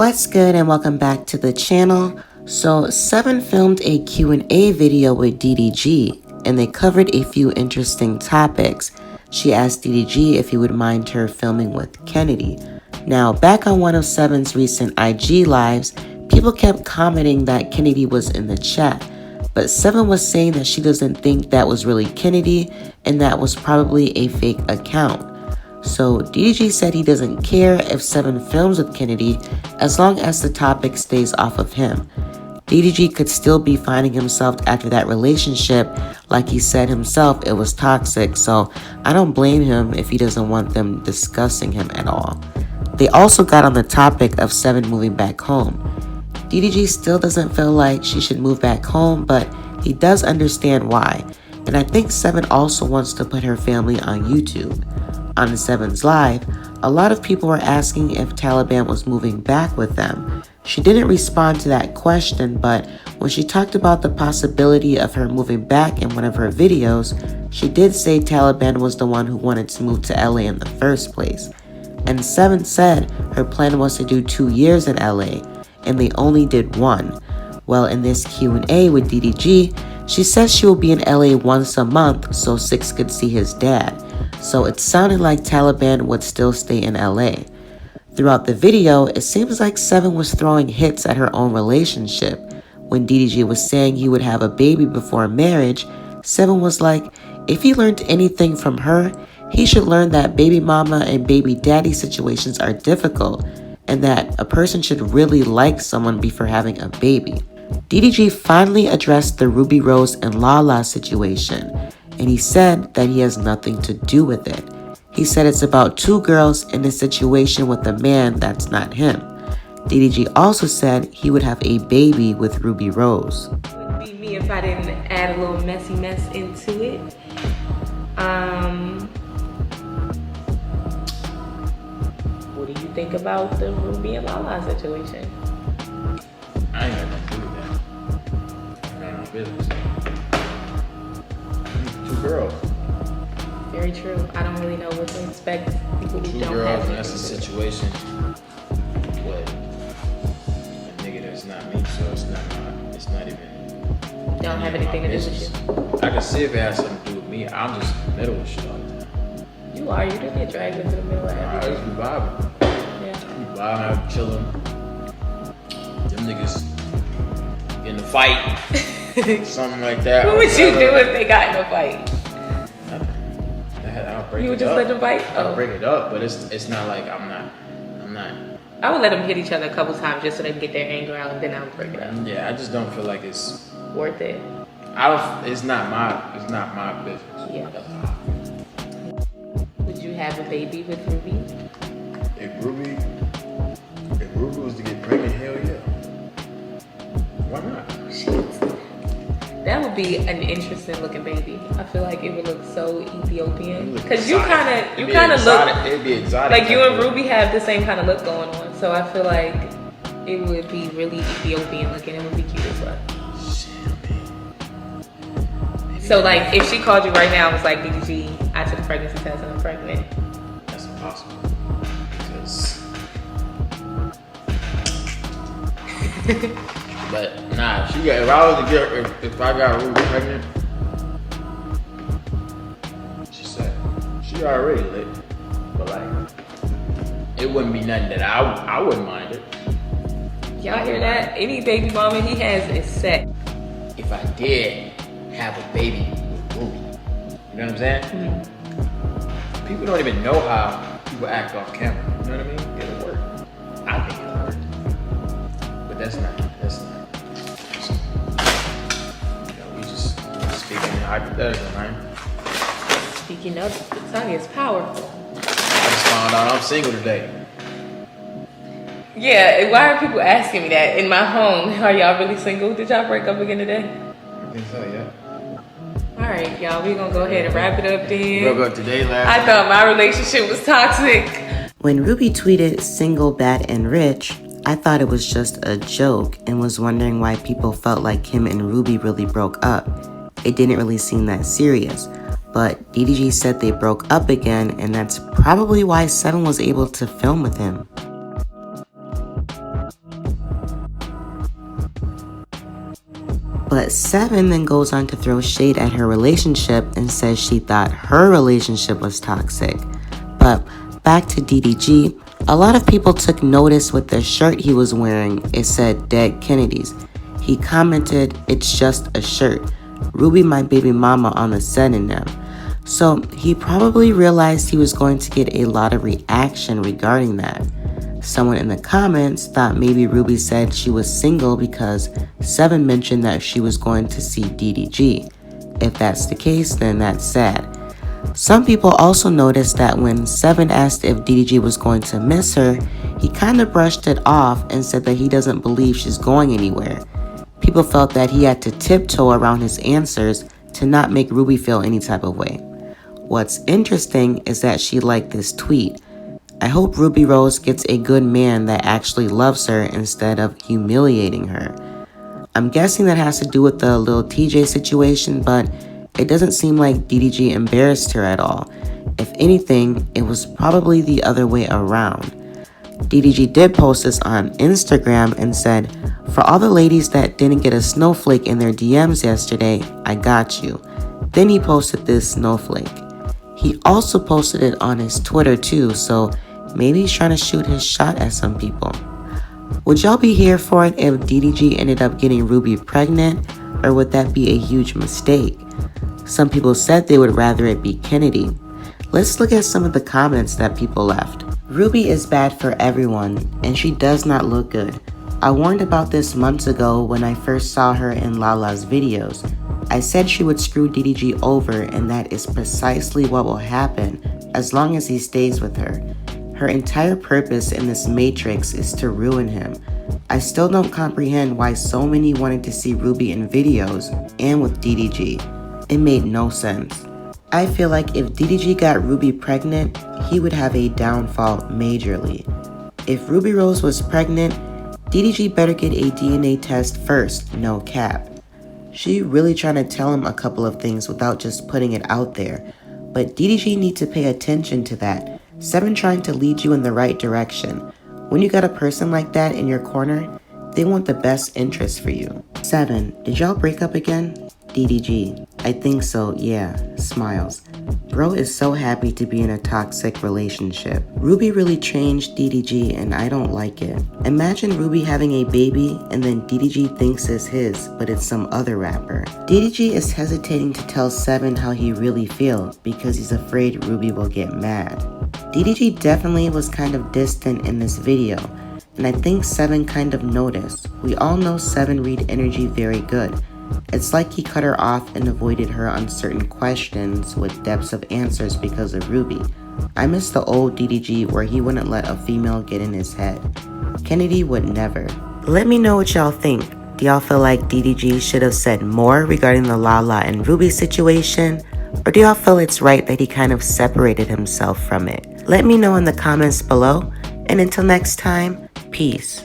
What's good and welcome back to the channel. So Seven filmed a Q&A video with DDG and they covered a few interesting topics. She asked DDG if he would mind her filming with Kennedy. Now back on one of Seven's recent IG lives, people kept commenting that Kennedy was in the chat, but Seven was saying that she doesn't think that was really Kennedy and that was probably a fake account. So DDG said he doesn't care if Seven films with Kennedy as long as the topic stays off of him. DDG could still be finding himself after that relationship, like he said himself, it was toxic, so I don't blame him if he doesn't want them discussing him at all. They also got on the topic of Seven moving back home. DDG still doesn't feel like she should move back home, but he does understand why, and I think Seven also wants to put her family on YouTube. On Seven's live, a lot of people were asking if Taliban was moving back with them. She didn't respond to that question, but when she talked about the possibility of her moving back in one of her videos, she did say Taliban was the one who wanted to move to LA in the first place. And Seven said her plan was to do 2 years in LA, and they only did 1. Well, in this Q&A with DDG, she says she will be in LA once a month so Six could see his dad. So it sounded like Taliban would still stay in LA. Throughout the video, it seems like Seven was throwing hits at her own relationship. When DDG was saying he would have a baby before marriage, Seven was like, if he learned anything from her, he should learn that baby mama and baby daddy situations are difficult and that a person should really like someone before having a baby. DDG finally addressed the Ruby Rose and Lala situation, and he said that he has nothing to do with it. He said it's about 2 girls in a situation with a man that's not him. DDG also said he would have a baby with Ruby Rose. It would be me if I didn't add a little messy mess into it. What do you think about the Ruby and Lala situation? I ain't got nothing to do with that. I got no business. 2 girls. Very true. I don't really know what to expect. People who 2 don't girls, have and that's a situation. What? A nigga that's not me, so it's not even. Don't have anything to do with you. I can see if it has something to do with me. I'm just in the middle of shit all the time. You are. You do get dragged into the middle of I everything. just be vibing. Yeah. I be vibing, I'm chilling. Them niggas in the fight. Something like that. What would you do if they got in a fight? I'll break You would it just up. let them fight? I'll Oh. break it up, but it's not like I'm not. I would let them hit each other a couple times just so they can get their anger out, and then I would break it up. Yeah, I just don't feel like it's. Worth it. It's not my business. Yeah. Would you have a baby with Ruby? If Ruby was to get pregnant, hell yeah. Why not? Shit. That would be an interesting looking baby. I feel like it would look so Ethiopian. Cause you kind of look It'd be exotic. like you and Ruby have the same kind of look going on. So I feel like it would be really Ethiopian looking. It would be cute as well. So like if she called you right now and was like, DDG, I took a pregnancy test and I'm pregnant. That's impossible. Because. But nah, if I got Ruby pregnant, she said she already lit, but like it wouldn't be nothing that I wouldn't mind it. Y'all hear that? Any baby mama he has is set. If I did have a baby with Ruby, you know what I'm saying? Mm-hmm. People don't even know how people act off camera. You know what I mean? It'll work. I think it'll work, but that's not. We just speaking in hypothetical, man. Speaking of, the tongue is powerful. I just found out I'm single today. Yeah, why are people asking me that in my home? Are y'all really single? Did y'all break up again today? I think so, yeah. Alright, y'all, we're gonna go ahead and wrap it up then. Broke up today, I thought my relationship was toxic. When Ruby tweeted single, bad, and rich, I thought it was just a joke and was wondering why people felt like him and Ruby really broke up. It didn't really seem that serious, but DDG said they broke up again, and that's probably why Seven was able to film with him. But Seven then goes on to throw shade at her relationship and says she thought her relationship was toxic. But back to DDG, a lot of people took notice with the shirt he was wearing. It said Dead Kennedys. He commented, "It's just a shirt. Ruby my baby mama on the set in them." So he probably realized he was going to get a lot of reaction regarding that. Someone in the comments thought maybe Ruby said she was single because Seven mentioned that she was going to see DDG. If that's the case, then that's sad. Some people also noticed that when Seven asked if DDG was going to miss her, he kind of brushed it off and said that he doesn't believe she's going anywhere. People felt that he had to tiptoe around his answers to not make Ruby feel any type of way. What's interesting is that she liked this tweet. "I hope Ruby Rose gets a good man that actually loves her instead of humiliating her." I'm guessing that has to do with the Lil TJ situation, but it doesn't seem like DDG embarrassed her at all. If anything, it was probably the other way around. DDG did post this on Instagram and said, "For all the ladies that didn't get a snowflake in their DMs yesterday, I got you." Then he posted this snowflake. He also posted it on his Twitter too, so maybe he's trying to shoot his shot at some people. Would y'all be here for it if DDG ended up getting Ruby pregnant, or would that be a huge mistake? Some people said they would rather it be Kennedy. Let's look at some of the comments that people left. "Ruby is bad for everyone, and she does not look good. I warned about this months ago when I first saw her in Lala's videos. I said she would screw DDG over, and that is precisely what will happen as long as he stays with her. Her entire purpose in this matrix is to ruin him. I still don't comprehend why so many wanted to see Ruby in videos and with DDG. It made no sense. I feel like if DDG got Ruby pregnant, he would have a downfall majorly. If Ruby Rose was pregnant, DDG better get a DNA test first, no cap." She really trying to tell him a couple of things without just putting it out there. But DDG needs to pay attention to that. Seven trying to lead you in the right direction. When you got a person like that in your corner, they want the best interest for you. 7. Did y'all break up again? DDG. I think so, yeah. Smiles. Bro is so happy to be in a toxic relationship. Ruby really changed DDG and I don't like it. Imagine Ruby having a baby and then DDG thinks it's his, but it's some other rapper. DDG is hesitating to tell Seven how he really feels because he's afraid Ruby will get mad. DDG definitely was kind of distant in this video, and I think Seven kind of noticed. We all know Seven read energy very good. It's like he cut her off and avoided her on certain questions with depths of answers because of Ruby. I miss the old DDG where he wouldn't let a female get in his head. Kennedy would never. Let me know what y'all think. Do y'all feel like DDG should have said more regarding the Lala and Ruby situation? Or do y'all feel it's right that he kind of separated himself from it? Let me know in the comments below. And until next time, peace.